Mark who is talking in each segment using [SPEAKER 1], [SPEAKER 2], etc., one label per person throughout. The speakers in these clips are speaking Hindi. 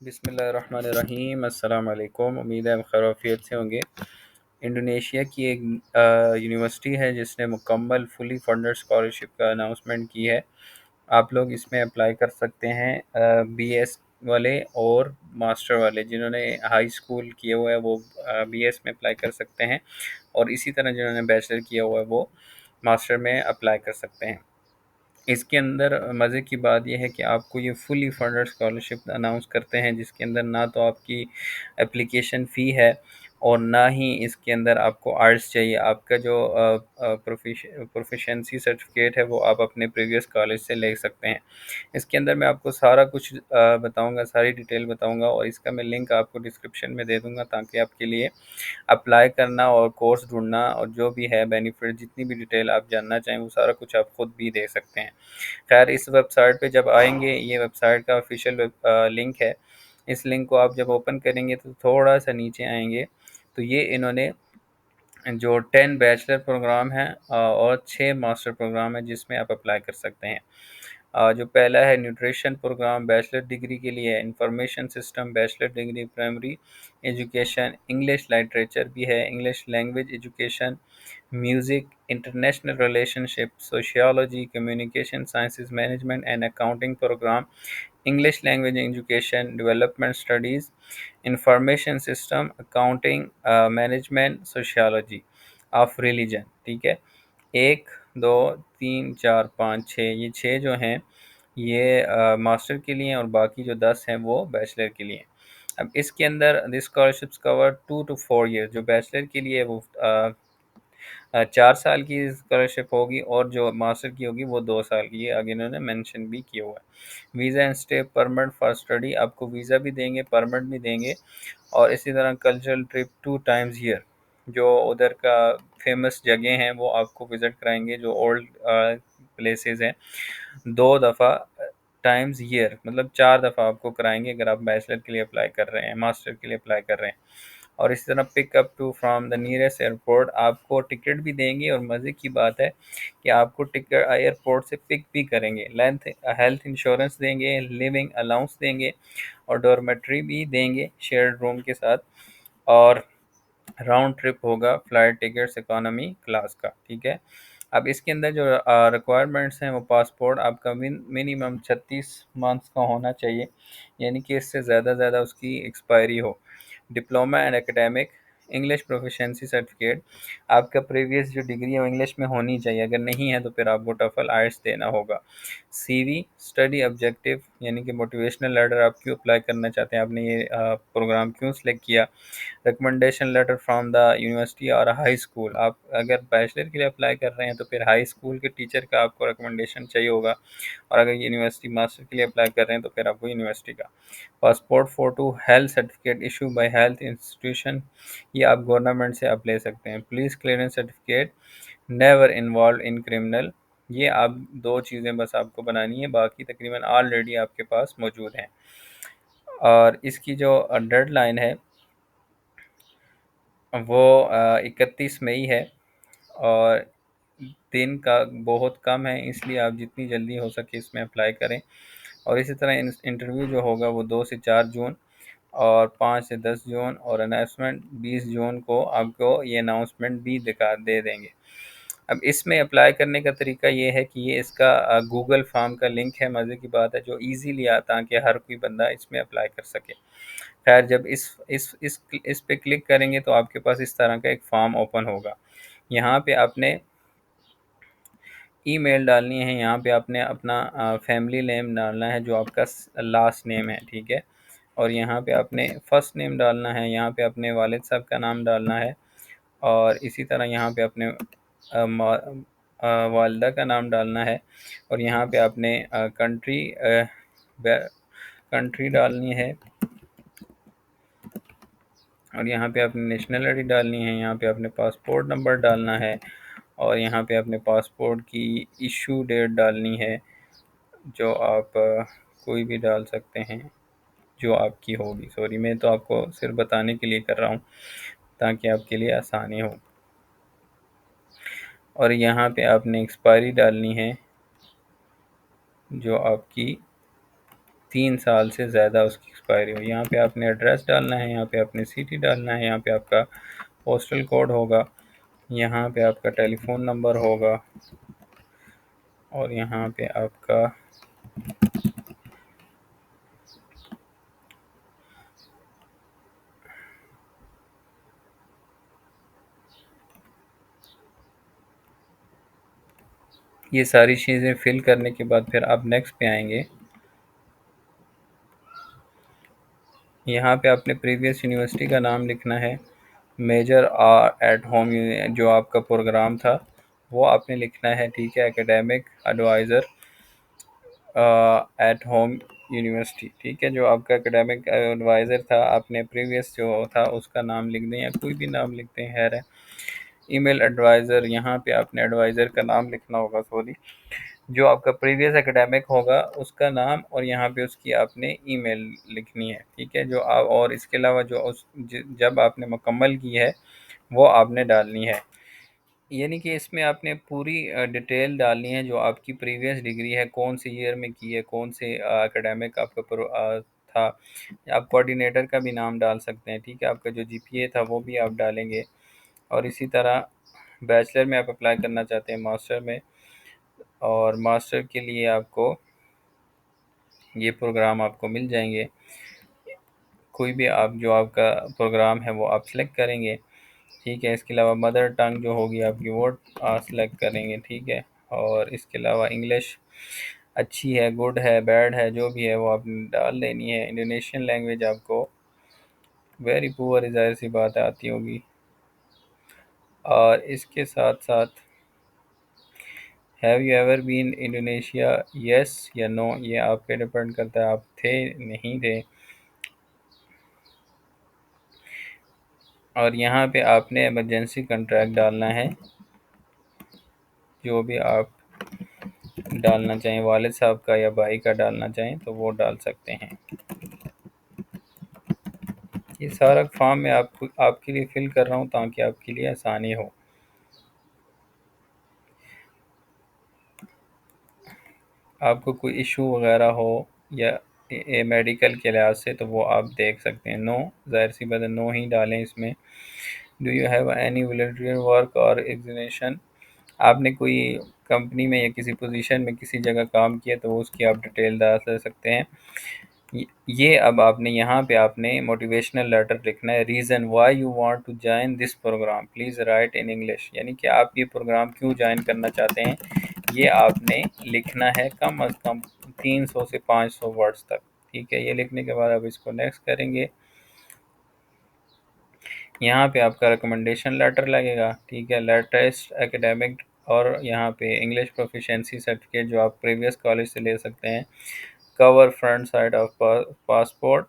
[SPEAKER 1] बिस्मिल्लाहिर्रहमानिर्रहीम अस्सलाम वालेकुम। उम्मीद है आप खैर आफियत से होंगे। इंडोनेशिया की एक यूनिवर्सिटी है जिसने मुकम्मल फुली फंडेड स्कॉलरशिप का अनाउंसमेंट की है। आप लोग इसमें अप्लाई कर सकते हैं। बीएस वाले और मास्टर वाले जिन्होंने हाई स्कूल किया हुआ है वो बीएस में अप्लाई कर सकते हैं, और इसी तरह जिन्होंने बैचलर किया हुआ है वो मास्टर में अप्लाई कर सकते हैं। इसके अंदर मज़े की बात यह है कि आपको ये फुली फंडेड स्कॉलरशिप अनाउंस करते हैं, जिसके अंदर ना तो आपकी एप्लीकेशन फ़ी है और ना ही इसके अंदर आपको आर्ट्स चाहिए। आपका जो प्रोफिशेंसी सर्टिफिकेट है वो आप अपने प्रीवियस कॉलेज से ले सकते हैं। इसके अंदर मैं आपको सारा कुछ बताऊंगा, सारी डिटेल बताऊंगा, और इसका मैं लिंक आपको डिस्क्रिप्शन में दे दूंगा ताकि आपके लिए अप्लाई करना और कोर्स ढूंढना और जो भी है बेनिफिट, जितनी भी डिटेल आप जानना चाहें वो सारा कुछ आप खुद भी देख सकते हैं। खैर, इस वेबसाइट पे जब आएंगे, ये वेबसाइट का ऑफिशियल लिंक है। इस लिंक को आप जब ओपन करेंगे तो थोड़ा सा नीचे आएंगे तो ये इन्होंने जो 10 बैचलर प्रोग्राम हैं और 6 मास्टर प्रोग्राम है जिसमें आप अप्लाई कर सकते हैं। जो पहला है न्यूट्रिशन प्रोग्राम, बैचलर डिग्री के लिए है। Information system bachelor degree primary education, English literature भी है, English language education, music, international relationship, sociology, communication sciences, management and accounting programme, English language education, development studies, information system, accounting, management, sociology of religion. ठीक है, 1, 2, 3, 4, 5, 6, ये 6 जो हैं ये मास्टर के लिए हैं, और बाकी जो 10 हैं वो बैचलर के लिए हैं। अब इसके अंदर this scholarships cover 2 to 4 year. जो बैचलर के लिए वो 4 साल की स्कॉलरशिप होगी, और जो मास्टर की होगी वो 2 साल की। ये आगे इन्होंने मेंशन भी किया हुआ है। Visa and stay permit for study, आपको वीज़ा भी देंगे, परमिट भी देंगे, और इसी तरह कल्चरल ट्रिप 2 times ईयर। जो उधर का फेमस जगह हैं वो आपको विज़िट कराएंगे, जो ओल्ड प्लेसेस हैं। 2 दफ़ा टाइम्स ईयर मतलब 4 दफ़ा आपको कराएंगे अगर आप बैचलर के लिए अप्लाई कर रहे हैं, मास्टर के लिए अप्लाई कर रहे हैं। और इसी तरह pick up to from the nearest airport, आपको टिकट भी देंगे, और मज़े की बात है कि आपको टिकट एयरपोर्ट से पिक भी करेंगे। हेल्थ इंश्योरेंस देंगे, लिविंग अलाउंस देंगे, और डॉर्मेट्री भी देंगे शेयर्ड रूम के साथ। और राउंड ट्रिप होगा फ्लाइट टिकट्स इकोनॉमी क्लास का। ठीक है, अब इसके अंदर जो रिक्वायरमेंट्स हैं वो पासपोर्ट आपका मिनिमम 36 मंथ्स का होना चाहिए, यानी कि इससे ज़्यादा उसकी एक्सपायरी हो। Diploma and academic, English proficiency certificate, आपका प्रीवियस जो डिग्री है वो इंग्लिश में होनी चाहिए, अगर नहीं है तो फिर आपको टफल आइल्स देना होगा। सीवी, स्टडी ऑब्जेक्टिव, यानी कि मोटिवेशनल लेटर, आप क्यों अप्लाई करना चाहते हैं, आपने ये प्रोग्राम क्यों सिलेक्ट किया। Recommendation letter from the university और हाई स्कूल, आप अगर बैचलर के लिए अप्लाई कर रहे हैं तो फिर हाई स्कूल के टीचर का आपको रिकमेंडेशन चाहिए होगा, और अगर यूनिवर्सिटी मास्टर के लिए अप्लाई कर रहे हैं तो फिर आपको यूनिवर्सिटी का। Passport photo, health certificate issue by health institution, ये आप गवर्नमेंट से आप ले सकते हैं। Police clearance certificate, never involve in criminal, ये आप 2 चीज़ें बस आपको बनानी है, बाकी तकरीबन ऑलरेडी आपके पास मौजूद हैं। और इसकी जो डेडलाइन है वो 31 मई है, और दिन का बहुत कम है, इसलिए आप जितनी जल्दी हो सके इसमें अप्लाई करें। और इसी तरह इंटरव्यू जो होगा वो 2 से 4 जून और 5 से 10 जून, और अनाउंसमेंट 20 जून को आपको ये अनाउंसमेंट भी दिखा दे देंगे। अब इसमें अप्लाई करने का तरीका ये है कि ये इसका गूगल फॉर्म का लिंक है। मज़े की बात है, जो ईज़िली आता कि हर कोई बंदा इसमें अप्लाई कर सके। खैर, जब इस पे क्लिक करेंगे तो आपके पास इस तरह का एक फॉर्म ओपन होगा। यहाँ पे आपने ईमेल डालनी है, यहाँ पे आपने अपना फैमिली नेम डालना है जो आपका लास्ट नेम है। ठीक है, और यहाँ पे आपने फर्स्ट नेम डालना है, यहाँ पे अपने वालिद साहब का नाम डालना है, और इसी तरह यहाँ पे अपने वालदा का नाम डालना है, और यहाँ पे आपने कंट्री डालनी है, और यहाँ पे आपने नेशनलिटी डालनी है, यहाँ पे आपने पासपोर्ट नंबर डालना है, और यहाँ पे अपने पासपोर्ट की इशू डेट डालनी है, जो आप कोई भी डाल सकते हैं जो आपकी होगी। सॉरी, मैं तो आपको सिर्फ बताने के लिए कर रहा हूँ ताकि आपके लिए आसानी हो। और यहाँ पे आपने एक्सपायरी डालनी है जो आपकी 3 साल से ज़्यादा उसकी एक्सपायरी हो। यहाँ पे आपने एड्रेस डालना है, यहाँ पे आपने सिटी डालना है, यहाँ पे आपका पोस्टल कोड होगा, यहाँ पे आपका टेलीफोन नंबर होगा और यहाँ पे आपका ये सारी चीज़ें फिल करने के बाद फिर आप नेक्स्ट पे आएंगे। यहाँ पे आपने प्रीवियस यूनिवर्सिटी का नाम लिखना है, मेजर एट होम जो आपका प्रोग्राम था वो आपने लिखना है, ठीक है। Academic adviser at home university, ठीक है। जो आपका एकेडमिक एडवाइज़र था, आपने प्रीवियस जो था उसका नाम लिख दें या कोई भी नाम लिखते हैं, खैर है। ईमेल एडवाइज़र, यहाँ पे आपने एडवाइज़र का नाम लिखना होगा, सॉरी, जो आपका प्रीवियस एकेडमिक होगा उसका नाम और यहाँ पे उसकी आपने ईमेल लिखनी है, ठीक है। जो आप और इसके अलावा जो जब आपने मुकम्मल की है वो आपने डालनी है, यानी कि इसमें आपने पूरी डिटेल डालनी है। जो आपकी प्रीवियस डिग्री है, कौन से ईयर में की है, कौन से एकेडमिक आपका था। आप कोऑर्डिनेटर का भी नाम डाल सकते हैं, ठीक है। आपका जो जीपीए था वो भी आप डालेंगे और इसी तरह बैचलर में आप अप्लाई करना चाहते हैं, मास्टर में, और मास्टर के लिए आपको ये प्रोग्राम आपको मिल जाएंगे। कोई भी आप जो आपका प्रोग्राम है वो आप सेलेक्ट करेंगे, ठीक है। इसके अलावा मदर टंग जो होगी आपकी वो सेलेक्ट करेंगे, ठीक है। और इसके अलावा इंग्लिश अच्छी है, गुड है, बैड है, जो भी है वो आपने डाल देनी है। इंडोनेशियन लैंग्वेज आपको वेरी पुअर ज़ाहिर सी बात आती होगी। और इसके साथ साथ have you ever been Indonesia, yes या नो, ये आप पे डिपेंड करता है, आप थे नहीं थे। और यहाँ पे आपने इमरजेंसी कॉन्ट्रैक्ट डालना है, जो भी आप डालना चाहें, वालिद साहब का या भाई का डालना चाहें तो वो डाल सकते हैं। ये सारा फॉर्म मैं आपके लिए फिल कर रहा हूँ ताकि आपके लिए आसानी हो। आपको कोई इशू वगैरह हो या मेडिकल के लिहाज से तो वो आप देख सकते हैं। नो, ज़ाहिर सी बात है, नो ही डालें इसमें। Do you have any volunteer work और एग्जीबिशन, आपने कोई कंपनी में या किसी पोजीशन में किसी जगह काम किया तो वो उसकी आप डिटेल डाल सकते हैं। ये अब आपने यहाँ पे आपने मोटिवेशनल लेटर लिखना है, reason why you want to join this programme please write in English, यानी कि आप ये प्रोग्राम क्यों ज्वाइन करना चाहते हैं, ये आपने लिखना है कम अज़ कम 300 से 500 वर्ड्स तक, ठीक है। ये लिखने के बाद आप इसको नेक्स्ट करेंगे। यहाँ पे आपका रिकमेंडेशन लेटर लगेगा, ठीक है, लेटेस्ट एकेडमिक, और यहाँ पे इंग्लिश प्रोफिशिएंसी सर्टिफिकेट जो आप प्रीवियस कॉलेज से ले सकते हैं। Cover front side of passport,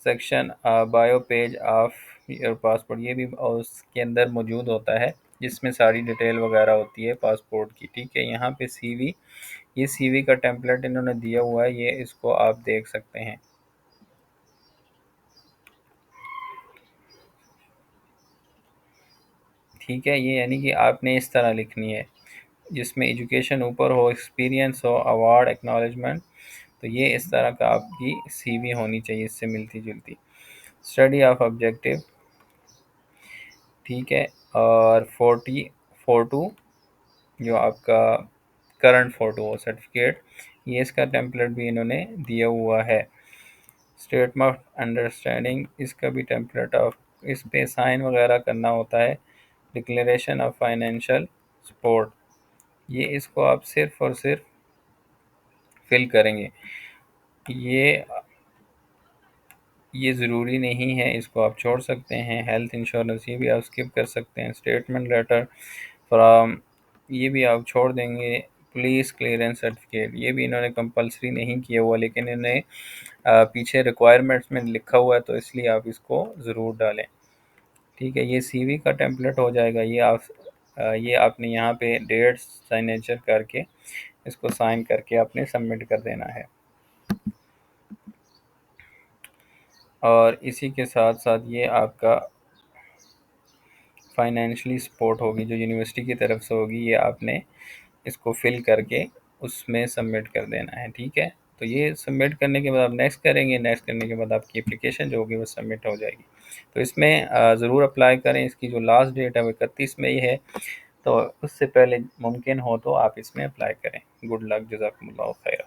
[SPEAKER 1] section bio page of your passport, ये भी उसके अंदर मौजूद होता है जिसमें सारी डिटेल वगैरह होती है पासपोर्ट की, ठीक है। यहाँ पे सीवी, ये सीवी का टेम्पलेट इन्होंने दिया हुआ है, ये इसको आप देख सकते हैं, ठीक है। ये यानी कि आपने इस तरह लिखनी है जिसमें एजुकेशन ऊपर हो, एक्सपीरियंस हो, अवार्ड, एक्नॉलेजमेंट, तो ये इस तरह का आपकी सीवी होनी चाहिए इससे मिलती जुलती। स्टडी ऑफ ऑब्जेक्टिव, ठीक है। और 40 फोटो जो आपका करंट फ़ोटो हो, सर्टिफिकेट, ये इसका टेम्पलेट भी इन्होंने दिया हुआ है। स्टेटमेंट ऑफ अंडरस्टैंडिंग, इसका भी टेम्पलेट ऑफ, इस पे साइन वगैरह करना होता है। डिक्लेरेशन ऑफ फाइनेंशियल सपोर्ट, ये इसको आप सिर्फ़ और सिर्फ फिल करेंगे। ये ये ज़रूरी नहीं है, इसको आप छोड़ सकते हैं। हेल्थ इंश्योरेंस, ये भी आप स्किप कर सकते हैं। स्टेटमेंट लेटर फ्रॉम, ये भी आप छोड़ देंगे। पुलिस क्लियरेंस सर्टिफिकेट, ये भी इन्होंने कंपलसरी नहीं किया हुआ, लेकिन इन्हें पीछे रिक्वायरमेंट्स में लिखा हुआ है तो इसलिए आप इसको ज़रूर डालें, ठीक है। ये सीवी का टेम्पलेट हो जाएगा। ये आपने यहाँ पे डेट सिग्नेचर करके इसको साइन करके आपने सबमिट कर देना है। और इसी के साथ साथ ये आपका फाइनेंशियली सपोर्ट होगी जो यूनिवर्सिटी की तरफ से होगी, ये आपने इसको फिल करके उसमें सबमिट कर देना है, ठीक है। तो ये सबमिट करने के बाद आप नेक्स्ट करेंगे, नेक्स्ट करने के बाद आपकी एप्लीकेशन जो होगी वो सबमिट हो जाएगी। तो इसमें ज़रूर अप्लाई करें। इसकी जो लास्ट डेट है वो 31 मई है, तो उससे पहले मुमकिन हो तो आप इसमें अप्लाई करें। गुड लक, जज़ाकुमुल्लाह खैर।